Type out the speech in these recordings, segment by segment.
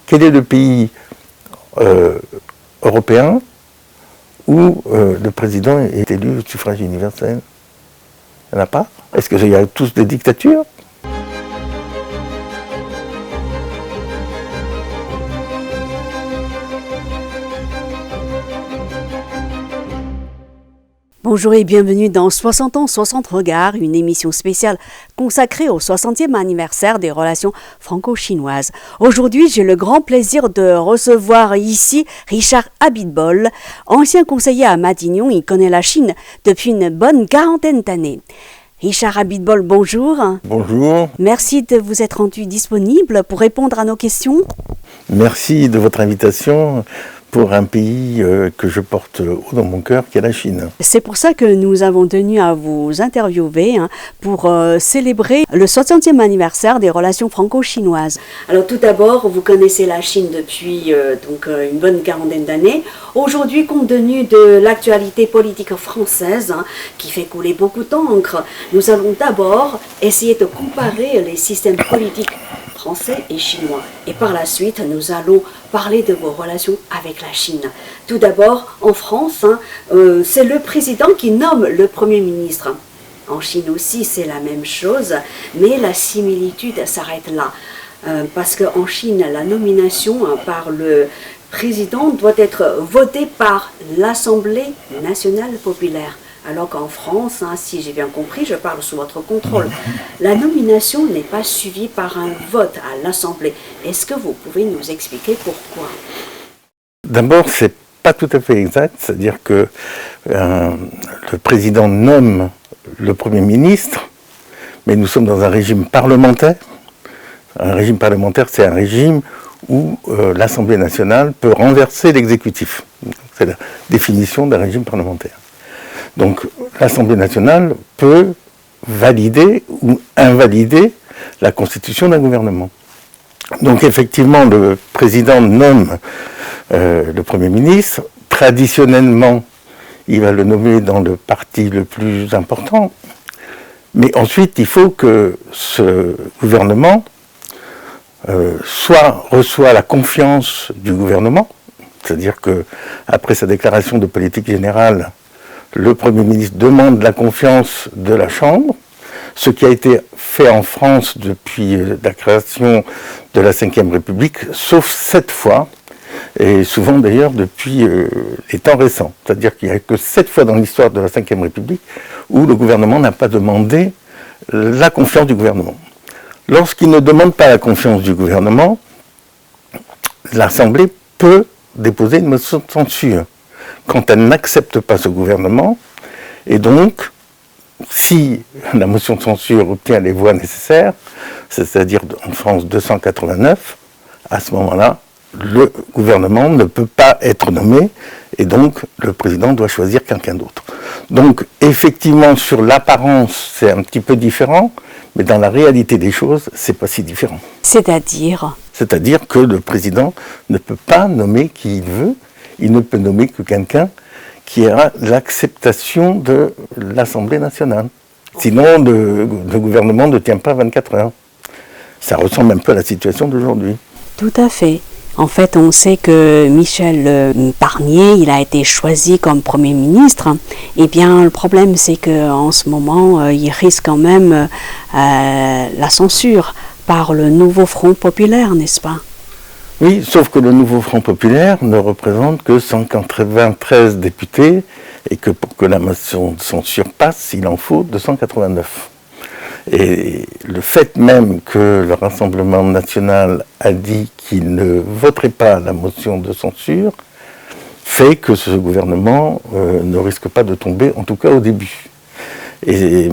Quel est le pays européen où le président est élu au suffrage universel? Il n'y en a pas? Est-ce qu'il y a tous des dictatures? Bonjour et bienvenue dans 60 ans, 60 regards, une émission spéciale consacrée au 60e anniversaire des relations franco-chinoises. Aujourd'hui, j'ai le grand plaisir de recevoir ici Richard Abitbol, ancien conseiller à Matignon. Il connaît la Chine depuis une bonne quarantaine d'années. Richard Abitbol, bonjour. Bonjour. Merci de vous être rendu disponible pour répondre à nos questions. Merci de votre invitation pour un pays que je porte haut dans mon cœur, qui est la Chine. C'est pour ça que nous avons tenu à vous interviewer pour célébrer le 60e anniversaire des relations franco-chinoises. Alors tout d'abord, vous connaissez la Chine depuis une bonne quarantaine d'années. Aujourd'hui, compte tenu de l'actualité politique française qui fait couler beaucoup d'encre, nous allons d'abord essayer de comparer les systèmes politiques français et chinois. Et par la suite, nous allons parler de vos relations avec la Chine. Tout d'abord, en France, c'est le président qui nomme le Premier ministre. En Chine aussi, c'est la même chose, mais la similitude s'arrête là. Parce qu'en Chine, la nomination par le président doit être votée par l'Assemblée nationale populaire. Alors qu'en France, si j'ai bien compris, je parle sous votre contrôle, la nomination n'est pas suivie par un vote à l'Assemblée. Est-ce que vous pouvez nous expliquer pourquoi? D'abord, c'est pas tout à fait exact, c'est-à-dire que le président nomme le Premier ministre, mais nous sommes dans un régime parlementaire. Un régime parlementaire, c'est un régime où l'Assemblée nationale peut renverser l'exécutif. C'est la définition d'un régime parlementaire. Donc l'Assemblée nationale peut valider ou invalider la constitution d'un gouvernement. Donc effectivement, le président nomme le Premier ministre. Traditionnellement, il va le nommer dans le parti le plus important. Mais ensuite, il faut que ce gouvernement reçoit la confiance du gouvernement, c'est-à-dire qu'après sa déclaration de politique générale, le Premier ministre demande la confiance de la Chambre, ce qui a été fait en France depuis la création de la Ve République, sauf 7 fois, et souvent d'ailleurs depuis les temps récents. C'est-à-dire qu'il n'y a que 7 fois dans l'histoire de la Ve République où le gouvernement n'a pas demandé la confiance du gouvernement. Lorsqu'il ne demande pas la confiance du gouvernement, l'Assemblée peut déposer une motion de censure quand elle n'accepte pas ce gouvernement, et donc, si la motion de censure obtient les voix nécessaires, c'est-à-dire en France 289, à ce moment-là, le gouvernement ne peut pas être nommé, et donc le président doit choisir quelqu'un d'autre. Donc, effectivement, sur l'apparence, c'est un petit peu différent, mais dans la réalité des choses, c'est pas si différent. C'est-à-dire? C'est-à-dire que le président ne peut pas nommer qui il veut. Il ne peut nommer que quelqu'un qui a l'acceptation de l'Assemblée nationale. Sinon, le gouvernement ne tient pas 24 heures. Ça ressemble un peu à la situation d'aujourd'hui. Tout à fait. En fait, on sait que Michel Barnier, il a été choisi comme Premier ministre. Eh bien, le problème, c'est qu'en ce moment, il risque quand même la censure par le nouveau Front populaire, n'est-ce pas? Oui, sauf que le nouveau Front populaire ne représente que 193 députés et que pour que la motion de censure passe, il en faut 289. Et le fait même que le Rassemblement national a dit qu'il ne voterait pas la motion de censure fait que ce gouvernement ne risque pas de tomber, en tout cas au début. Et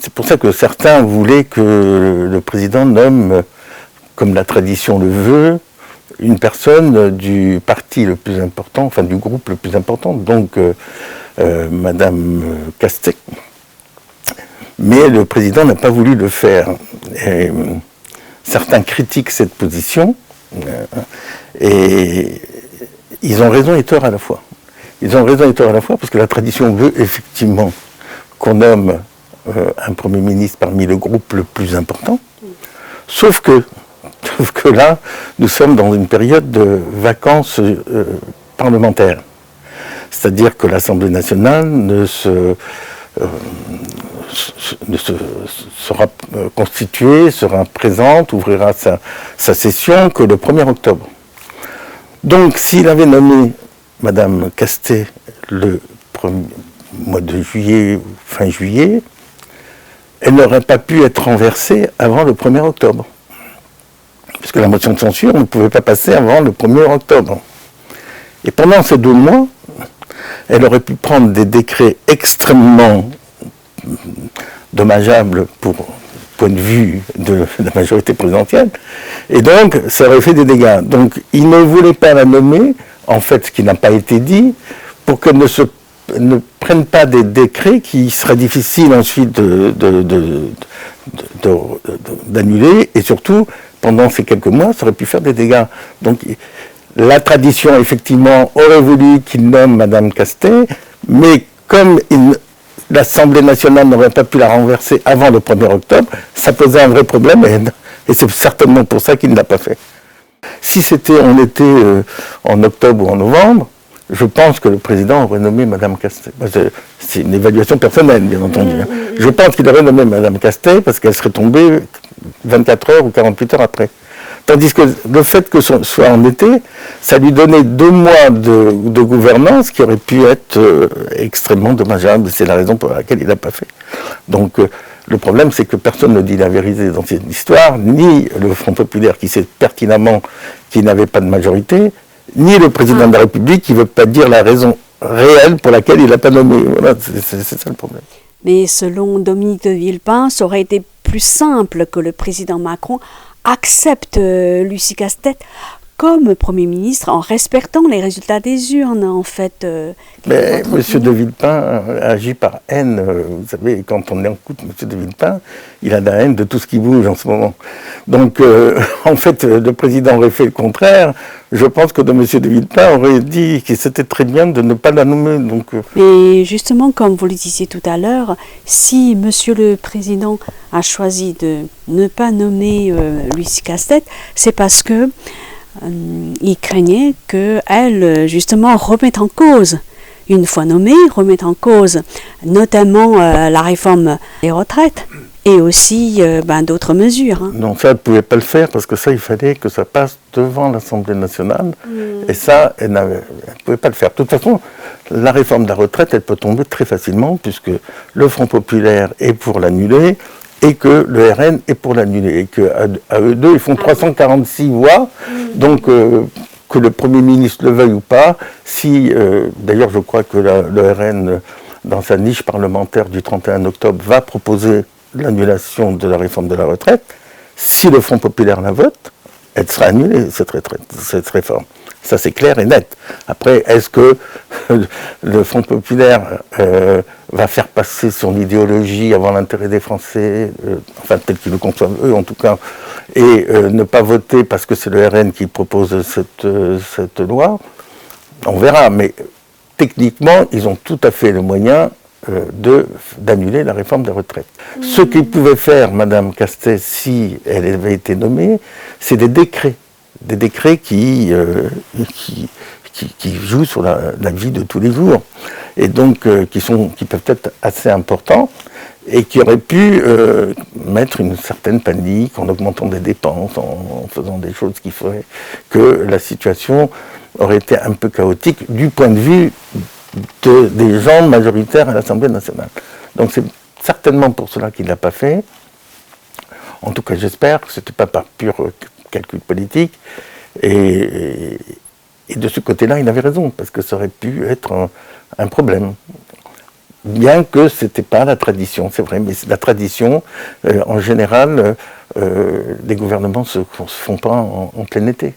c'est pour ça que certains voulaient que le président nomme, comme la tradition le veut, une personne du parti le plus important, enfin du groupe le plus important, donc Madame Castex. Mais le président n'a pas voulu le faire. Et certains critiquent cette position, et ils ont raison et tort à la fois. Ils ont raison et tort à la fois parce que la tradition veut effectivement qu'on nomme un Premier ministre parmi le groupe le plus important, sauf que Sauf que là, nous sommes dans une période de vacances parlementaires. C'est-à-dire que l'Assemblée nationale sera constituée, sera présente, ouvrira sa session que le 1er octobre. Donc, s'il avait nommé Madame Castet le mois de juillet, fin juillet, elle n'aurait pas pu être renversée avant le 1er octobre. Puisque la motion de censure ne pouvait pas passer avant le 1er octobre. Et pendant ces 2 mois, elle aurait pu prendre des décrets extrêmement dommageables pour point de vue de la majorité présidentielle, et donc ça aurait fait des dégâts. Donc il ne voulait pas la nommer, en fait ce qui n'a pas été dit, pour qu'elle ne prenne pas des décrets qui seraient difficiles ensuite d'annuler, et surtout, pendant ces quelques mois, ça aurait pu faire des dégâts. Donc la tradition, effectivement, aurait voulu qu'il nomme Madame Castet, mais comme l'Assemblée nationale n'aurait pas pu la renverser avant le 1er octobre, ça posait un vrai problème, et c'est certainement pour ça qu'il ne l'a pas fait. Si on était en octobre ou en novembre, je pense que le président aurait nommé Madame Castet. C'est une évaluation personnelle, bien entendu. Je pense qu'il aurait nommé Madame Castet parce qu'elle serait tombée 24 heures ou 48 heures après. Tandis que le fait que ce soit en été, ça lui donnait 2 mois de gouvernance qui aurait pu être extrêmement dommageable. C'est la raison pour laquelle il n'a pas fait. Donc le problème, c'est que personne ne dit la vérité dans cette histoire, ni le Front populaire qui sait pertinemment qu'il n'avait pas de majorité, ni le président de la République qui ne veut pas dire la raison réelle pour laquelle il n'a pas nommé. Voilà, c'est ça le problème. Mais selon Dominique de Villepin, ça aurait été plus simple que le président Macron accepte Lucie Castet comme Premier ministre en respectant les résultats des urnes, en fait. Mais M. de Villepin agit par haine. Vous savez, quand on écoute M. de Villepin, il a de la haine de tout ce qui bouge en ce moment. Donc, en fait, le président aurait fait le contraire. Je pense que M. de Villepin aurait dit que c'était très bien de ne pas la nommer. Donc, Mais justement, comme vous le disiez tout à l'heure, si M. le Président a choisi de ne pas nommer Lucie Castet, c'est parce que il craignait qu'elle, justement, remette en cause, une fois nommée, remette en cause notamment la réforme des retraites et aussi d'autres mesures. Non, ça, elle ne pouvait pas le faire parce que ça, il fallait que ça passe devant l'Assemblée nationale. Et ça, elle ne pouvait pas le faire. De toute façon, la réforme de la retraite, elle peut tomber très facilement puisque le Front populaire est pour l'annuler et que le RN est pour l'annuler. Et qu'à eux deux, ils font 346 voix. Donc, que le Premier ministre le veuille ou pas, si, d'ailleurs, je crois que le RN, dans sa niche parlementaire du 31 octobre, va proposer l'annulation de la réforme de la retraite, si le Front populaire la vote, elle sera annulée, cette réforme. Ça, c'est clair et net. Après, est-ce que le Front populaire va faire passer son idéologie avant l'intérêt des Français, enfin, tel qu'ils le conçoivent eux, en tout cas, et ne pas voter parce que c'est le RN qui propose cette loi? On verra, mais techniquement, ils ont tout à fait le moyen d'annuler la réforme des retraites. Ce qu'il pouvait faire, Madame Castet, si elle avait été nommée, c'est des décrets qui jouent sur la vie de tous les jours, et donc qui peuvent être assez importants, et qui auraient pu mettre une certaine panique en augmentant des dépenses, en faisant des choses qui feraient que la situation aurait été un peu chaotique du point de vue des gens majoritaires à l'Assemblée nationale. Donc c'est certainement pour cela qu'il ne l'a pas fait. En tout cas, j'espère que ce n'était pas par pur calcul politique. Et de ce côté-là, il avait raison, parce que ça aurait pu être un problème. Bien que ce n'était pas la tradition, c'est vrai, mais la tradition, en général, les gouvernements ne se font pas en plein été.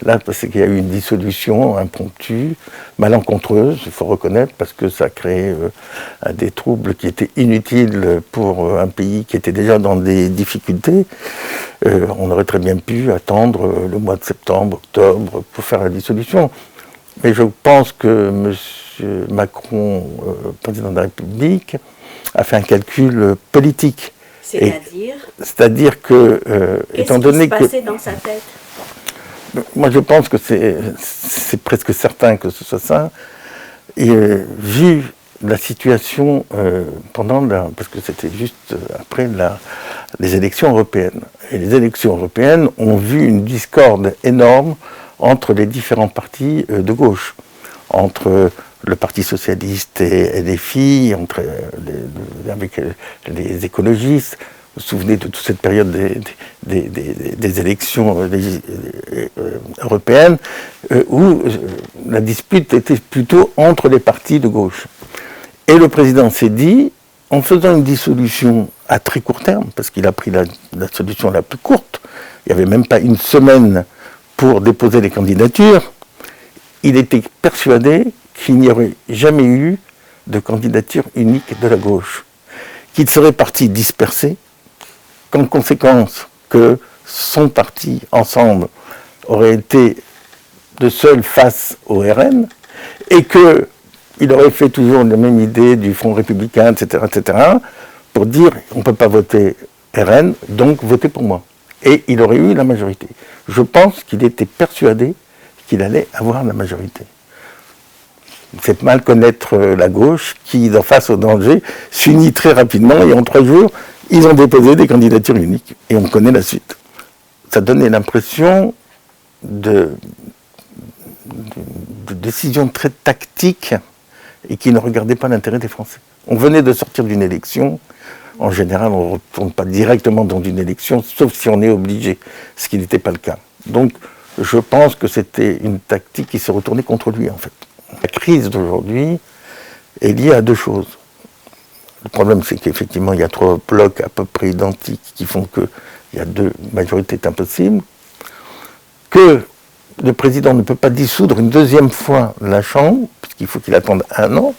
Là, parce qu'il y a eu une dissolution impromptue, malencontreuse, il faut reconnaître, parce que ça a créé des troubles qui étaient inutiles pour un pays qui était déjà dans des difficultés. On aurait très bien pu attendre le mois de septembre, octobre, pour faire la dissolution. Mais je pense que M. Macron, président de la République, a fait un calcul politique. C'est-à-dire que, étant donné que... Qu'est-ce qui se passait dans sa tête? Moi, je pense que c'est presque certain que ce soit ça. Et vu la situation parce que c'était juste après les élections européennes. Et les élections européennes ont vu une discorde énorme entre les différents partis de gauche, entre le Parti socialiste et LFI, avec les écologistes. Vous vous souvenez de toute cette période des élections européennes où la dispute était plutôt entre les partis de gauche. Et le président s'est dit, en faisant une dissolution à très court terme, parce qu'il a pris la solution la plus courte, il n'y avait même pas une semaine pour déposer les candidatures, il était persuadé qu'il n'y aurait jamais eu de candidature unique de la gauche, qu'il serait parti dispersé, qu'en conséquence que son parti ensemble aurait été de seul face au RN, et qu'il aurait fait toujours la même idée du Front républicain, etc., pour dire on ne peut pas voter RN, donc votez pour moi. Et il aurait eu la majorité. Je pense qu'il était persuadé qu'il allait avoir la majorité. C'est mal connaître la gauche qui, face au danger, s'unit très rapidement et en 3 jours, ils ont déposé des candidatures uniques. Et on connaît la suite. Ça donnait l'impression de décisions très tactiques et qui ne regardaient pas l'intérêt des Français. On venait de sortir d'une élection. En général, on ne retourne pas directement dans une élection, sauf si on est obligé, ce qui n'était pas le cas. Donc, je pense que c'était une tactique qui se retournait contre lui, en fait. La crise d'aujourd'hui est liée à 2 choses. Le problème, c'est qu'effectivement, il y a 3 blocs à peu près identiques qui font qu'il y a 2 majorités impossibles, que le président ne peut pas dissoudre une 2e fois la Chambre, puisqu'il faut qu'il attende 1 an,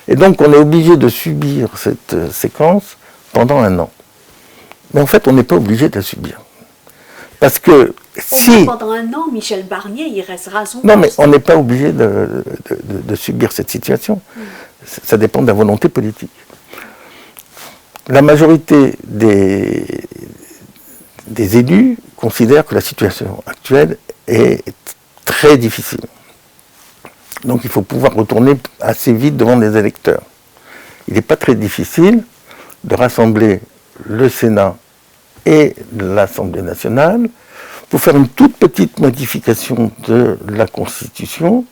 et donc on est obligé de subir cette séquence pendant 1 an. Mais en fait, on n'est pas obligé de la subir. Parce que si... Pendant 1 an, Michel Barnier, il restera à son poste. Non, mais on n'est pas obligé de subir cette situation. Ça dépend de la volonté politique. La majorité des élus considèrent que la situation actuelle est très difficile. Donc il faut pouvoir retourner assez vite devant les électeurs. Il n'est pas très difficile de rassembler le Sénat et l'Assemblée nationale pour faire une toute petite modification de la Constitution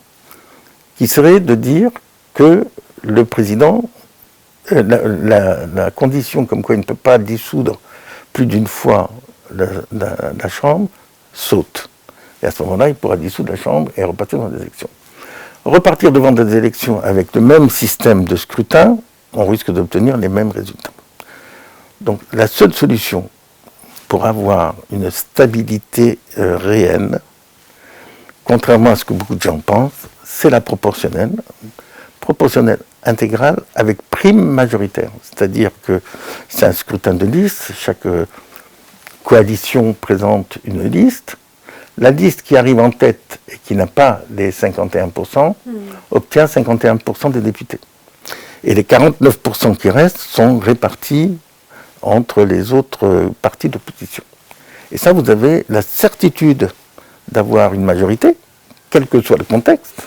qui serait de dire que le président, la condition comme quoi il ne peut pas dissoudre plus d'une fois la Chambre, saute. Et à ce moment-là, il pourra dissoudre la Chambre et repartir dans des élections. Repartir devant des élections avec le même système de scrutin, on risque d'obtenir les mêmes résultats. Donc la seule solution pour avoir une stabilité réelle, contrairement à ce que beaucoup de gens pensent, c'est la proportionnelle intégrale avec prime majoritaire. C'est-à-dire que c'est un scrutin de liste, chaque coalition présente une liste. La liste qui arrive en tête et qui n'a pas les 51% obtient 51% des députés. Et les 49% qui restent sont répartis entre les autres partis d'opposition. Et ça, vous avez la certitude d'avoir une majorité, quel que soit le contexte.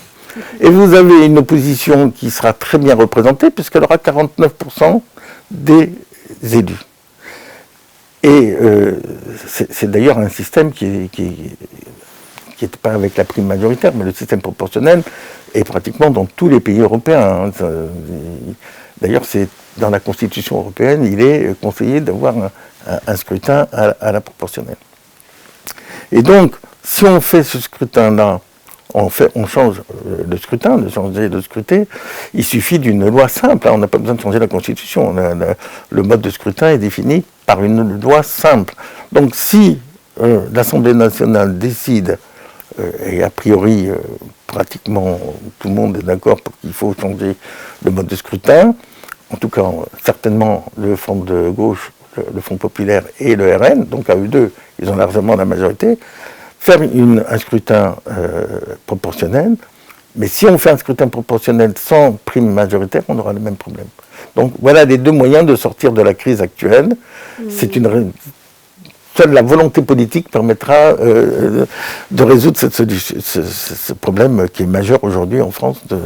Et vous avez une opposition qui sera très bien représentée puisqu'elle aura 49% des élus. Et c'est d'ailleurs un système qui n'est pas avec la prime majoritaire, mais le système proportionnel est pratiquement dans tous les pays européens. D'ailleurs, c'est dans la Constitution européenne, il est conseillé d'avoir un scrutin à la proportionnelle. Et donc, si on fait ce scrutin-là, on change le scrutin, de changer de scruter, il suffit d'une loi simple, on n'a pas besoin de changer la Constitution, le mode de scrutin est défini par une loi simple. Donc si l'Assemblée nationale décide, et a priori pratiquement tout le monde est d'accord pour qu'il faut changer le mode de scrutin, en tout cas certainement le Front de gauche, le Front populaire et le RN, donc à eux deux, ils ont largement la majorité, faire un scrutin proportionnel, Mais si on fait un scrutin proportionnel sans prime majoritaire, on aura le même problème. Donc voilà les deux moyens de sortir de la crise actuelle. Seule la volonté politique permettra de résoudre ce problème qui est majeur aujourd'hui en France, de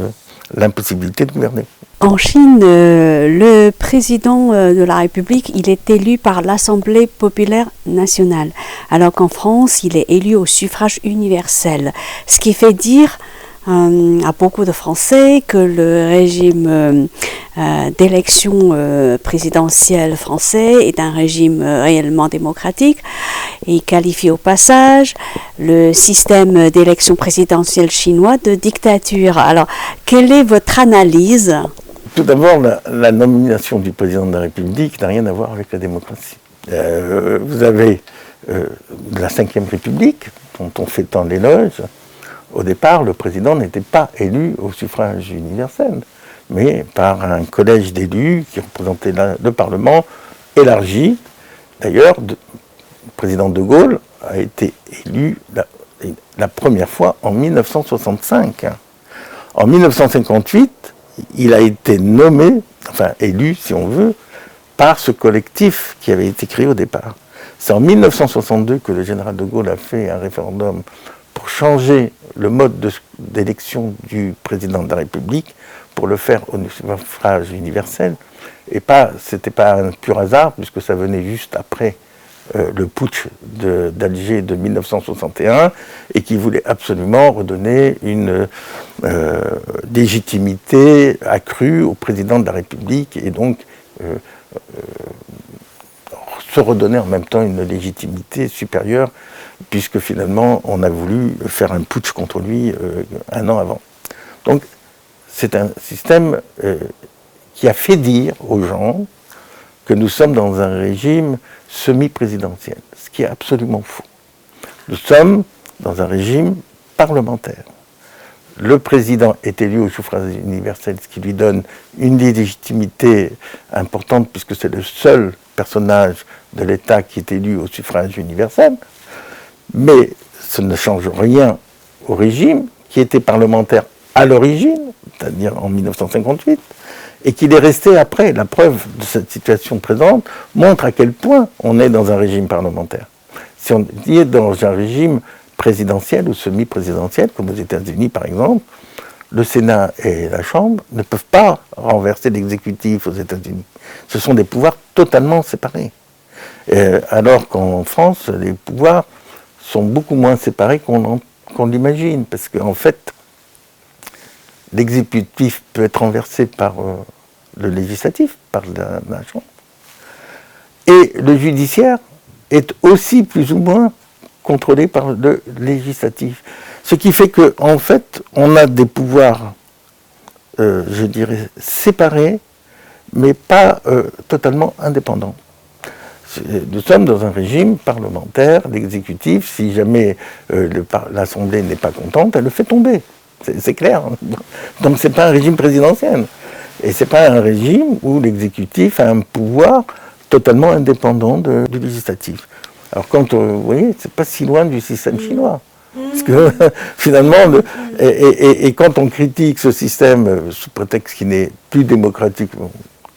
l'impossibilité de gouverner. En Chine, le président de la République, il est élu par l'Assemblée populaire nationale, alors qu'en France, il est élu au suffrage universel. Ce qui fait dire à beaucoup de Français que le régime d'élection présidentielle français est un régime réellement démocratique et qualifie au passage le système d'élection présidentielle chinois de dictature. Alors, quelle est votre analyse ? Tout d'abord, la nomination du président de la République n'a rien à voir avec la démocratie. Vous avez la Ve République, dont on fait tant l'éloge. Au départ, le président n'était pas élu au suffrage universel, mais par un collège d'élus qui représentait le Parlement élargi. D'ailleurs, le président de Gaulle a été élu la première fois en 1965. En 1958, il a été nommé, enfin élu si on veut, par ce collectif qui avait été créé au départ. C'est en 1962 que le général de Gaulle a fait un référendum pour changer le mode d'élection du président de la République, pour le faire au suffrage universel. Et c'était pas un pur hasard, puisque ça venait juste après le putsch d'Alger de 1961, et qui voulait absolument redonner une légitimité accrue au président de la République, et donc se redonner en même temps une légitimité supérieure, puisque finalement on a voulu faire un putsch contre lui un an avant. Donc c'est un système qui a fait dire aux gens que nous sommes dans un régime semi-présidentiel, ce qui est absolument faux. Nous sommes dans un régime parlementaire. Le président est élu au suffrage universel, ce qui lui donne une légitimité importante, puisque c'est le seul personnage de l'État qui est élu au suffrage universel. Mais ça ne change rien au régime, qui était parlementaire à l'origine, c'est-à-dire en 1958, et qu'il est resté après. La preuve de cette situation présente montre à quel point on est dans un régime parlementaire. Si on est dans un régime présidentiel ou semi-présidentiel, comme aux États-Unis par exemple, le Sénat et la Chambre ne peuvent pas renverser l'exécutif aux États-Unis. Ce sont des pouvoirs totalement séparés. Alors qu'en France, les pouvoirs sont beaucoup moins séparés qu'on l'imagine, parce qu'en fait, l'exécutif peut être renversé par le législatif, par la Chambre, et le judiciaire est aussi plus ou moins contrôlé par le législatif. Ce qui fait qu'en fait, on a des pouvoirs, je dirais, séparés, mais pas totalement indépendants. Nous sommes dans un régime parlementaire, l'exécutif, si jamais l'Assemblée n'est pas contente, elle le fait tomber. C'est clair. Donc c'est pas un régime présidentiel. Et c'est pas un régime où l'exécutif a un pouvoir totalement indépendant du législatif. Alors quand, vous voyez, c'est pas si loin du système chinois. Parce que finalement, et quand on critique ce système sous prétexte qu'il n'est plus démocratique,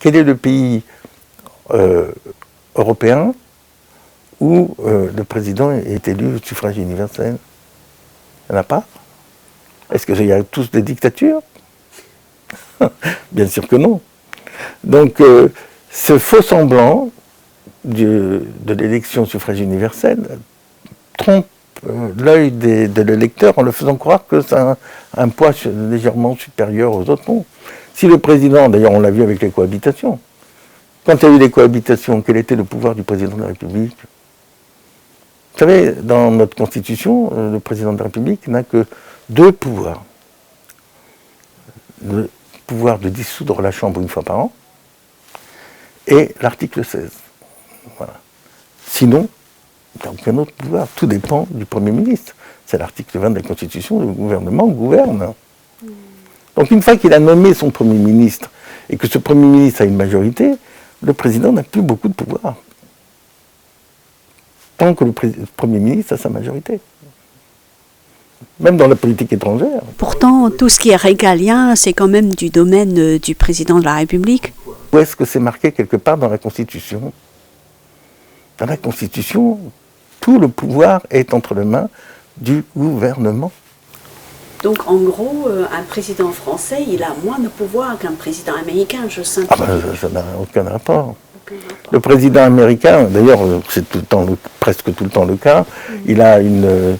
quel est le pays européen où le président est élu au suffrage universel? Il n'y en a pas? Est-ce qu'il y a tous des dictatures? Bien sûr que non. Donc ce faux semblant de l'élection au suffrage universel trompe l'œil de l'électeur en le faisant croire que c'est un poids légèrement supérieur aux autres. Non. Si le président, d'ailleurs on l'a vu avec les cohabitations, quand il y a eu les cohabitations, quel était le pouvoir du président de la République? Vous savez, dans notre Constitution, le président de la République n'a que deux pouvoirs. Le pouvoir de dissoudre la Chambre une fois par an et l'article 16. Voilà. Sinon, il n'y a aucun autre pouvoir. Tout dépend du Premier ministre. C'est l'article 20 de la Constitution, le gouvernement gouverne. Donc une fois qu'il a nommé son Premier ministre et que ce Premier ministre a une majorité, le président n'a plus beaucoup de pouvoir. Tant que le Premier ministre a sa majorité. même dans la politique étrangère. Pourtant, tout ce qui est régalien, c'est quand même du domaine du président de la République. Où est-ce que c'est marqué quelque part dans la Constitution? Dans la Constitution, tout le pouvoir est entre les mains du gouvernement. Donc en gros, un président français, il a moins de pouvoir qu'un président américain, je simplifie. Ah ben, ça n'a aucun rapport. Aucun rapport. Le président américain, d'ailleurs c'est tout le temps, presque tout le temps le cas, il a une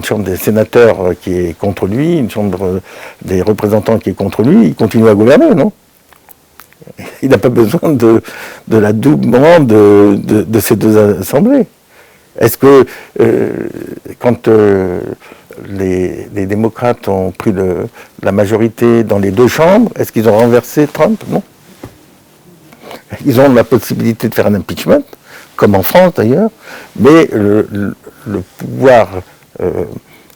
chambre des sénateurs qui est contre lui, une chambre des représentants qui est contre lui, il continue à gouverner, non? Il n'a pas besoin de l'adoubement de ces deux assemblées. Est-ce que quand les démocrates ont pris la majorité dans les deux chambres, est-ce qu'ils ont renversé Trump? Non. Ils ont la possibilité de faire un impeachment, comme en France d'ailleurs, mais le pouvoir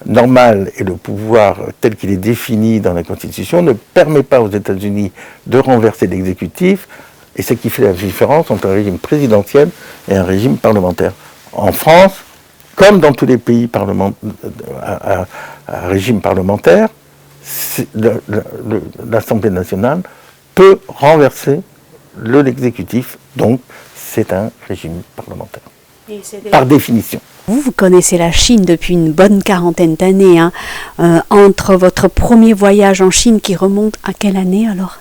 normal et le pouvoir tel qu'il est défini dans la Constitution ne permet pas aux États-Unis de renverser l'exécutif, et c'est ce qui fait la différence entre un régime présidentiel et un régime parlementaire. En France, comme dans tous les pays à régime parlementaire, l'Assemblée nationale peut renverser l'exécutif, donc c'est un régime parlementaire, par définition. Vous connaissez la Chine depuis une bonne quarantaine d'années. Hein. Entre votre premier voyage en Chine qui remonte à quelle année alors?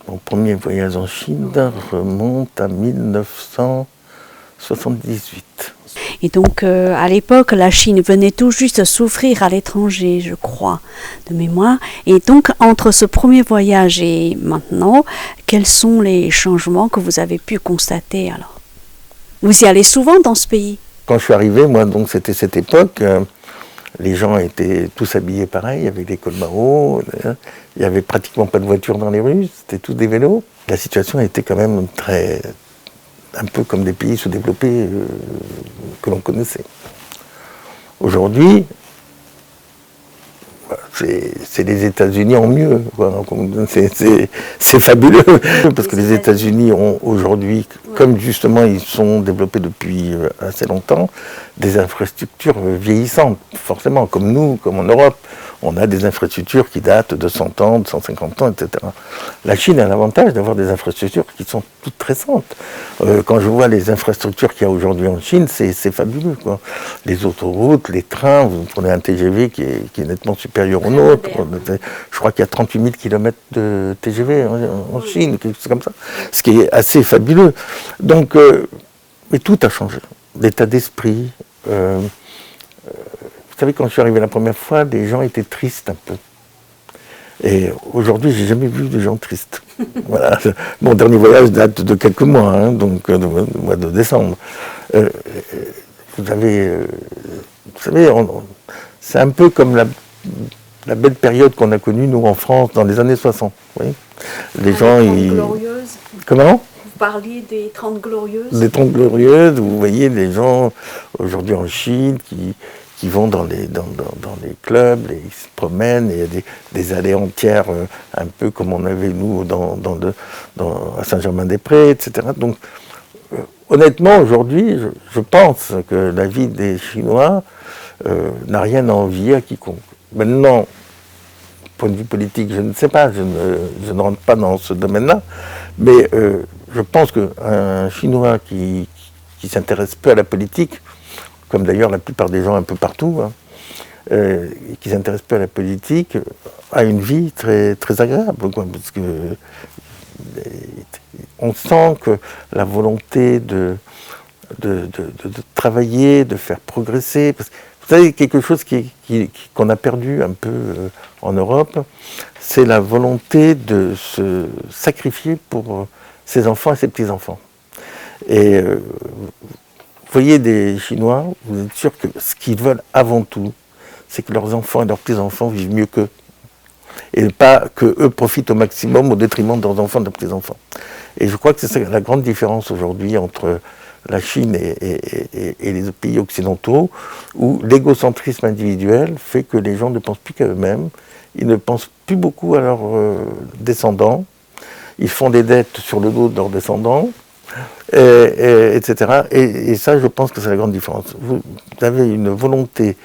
Mon premier voyage en Chine remonte à 1978. Et donc, à l'époque, la Chine venait tout juste de s'ouvrir à l'étranger, je crois, de mémoire. Et donc, entre ce premier voyage et maintenant, quels sont les changements que vous avez pu constater alors? Vous y allez souvent dans ce pays? Quand je suis arrivé, moi, donc c'était cette époque, les gens étaient tous habillés pareil, avec des cols marauds, il n'y avait pratiquement pas de voitures dans les rues, c'était tous des vélos. La situation était quand même un peu comme des pays sous-développés que l'on connaissait. Aujourd'hui, c'est les États-Unis en mieux. C'est fabuleux, parce que les États-Unis ont aujourd'hui, comme justement ils sont développés depuis assez longtemps, des infrastructures vieillissantes, forcément, comme nous, comme en Europe. On a des infrastructures qui datent de 100 ans, de 150 ans, etc. La Chine a l'avantage d'avoir des infrastructures qui sont toutes récentes. Quand je vois les infrastructures qu'il y a aujourd'hui en Chine, c'est fabuleux, quoi. Les autoroutes, les trains, vous prenez un TGV qui est nettement supérieur au nôtre. Je crois qu'il y a 38 000 km de TGV en Chine, quelque chose comme ça. Ce qui est assez fabuleux. Donc, mais tout a changé. L'état d'esprit. Vous savez, quand je suis arrivé la première fois, les gens étaient tristes un peu. Et aujourd'hui, j'ai jamais vu de gens tristes. Voilà. Mon dernier voyage date de quelques mois, hein, donc du mois de décembre. Vous savez, c'est un peu comme la belle période qu'on a connue, nous, en France, dans les années 60. Oui. Les gens, glorieuses. Comment ? Vous parliez des 30 glorieuses. Des 30 glorieuses, vous voyez les gens, aujourd'hui en Chine, qui vont dans les clubs, ils se promènent, et il y a des allées entières, un peu comme on avait nous à Saint-Germain-des-Prés, etc. Donc, honnêtement, aujourd'hui, je pense que la vie des Chinois n'a rien à envier à quiconque. Maintenant, point de vue politique, je ne sais pas, je ne rentre pas dans ce domaine-là, mais je pense qu'un Chinois qui s'intéresse peu à la politique, comme d'ailleurs la plupart des gens un peu partout, hein, qui s'intéressent peu à la politique, a une vie très, très agréable, quoi, parce que on sent que la volonté de travailler, de faire progresser, parce que vous savez, quelque chose qu'on a perdu un peu en Europe, c'est la volonté de se sacrifier pour ses enfants et ses petits-enfants. Et vous voyez des Chinois, vous êtes sûr que ce qu'ils veulent avant tout, c'est que leurs enfants et leurs petits-enfants vivent mieux qu'eux. Et pas qu'eux profitent au maximum au détriment de leurs enfants et de leurs petits-enfants. Et je crois que c'est ça la grande différence aujourd'hui entre la Chine et les pays occidentaux, où l'égocentrisme individuel fait que les gens ne pensent plus qu'à eux-mêmes, ils ne pensent plus beaucoup à leurs descendants, ils font des dettes sur le dos de leurs descendants, etc. Et ça, je pense que c'est la grande différence. Vous avez une volonté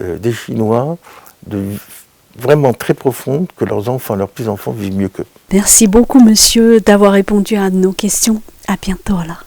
des Chinois vraiment très profonde que leurs enfants, leurs petits-enfants vivent mieux qu'eux. Merci beaucoup, monsieur, d'avoir répondu à nos questions. À bientôt, alors.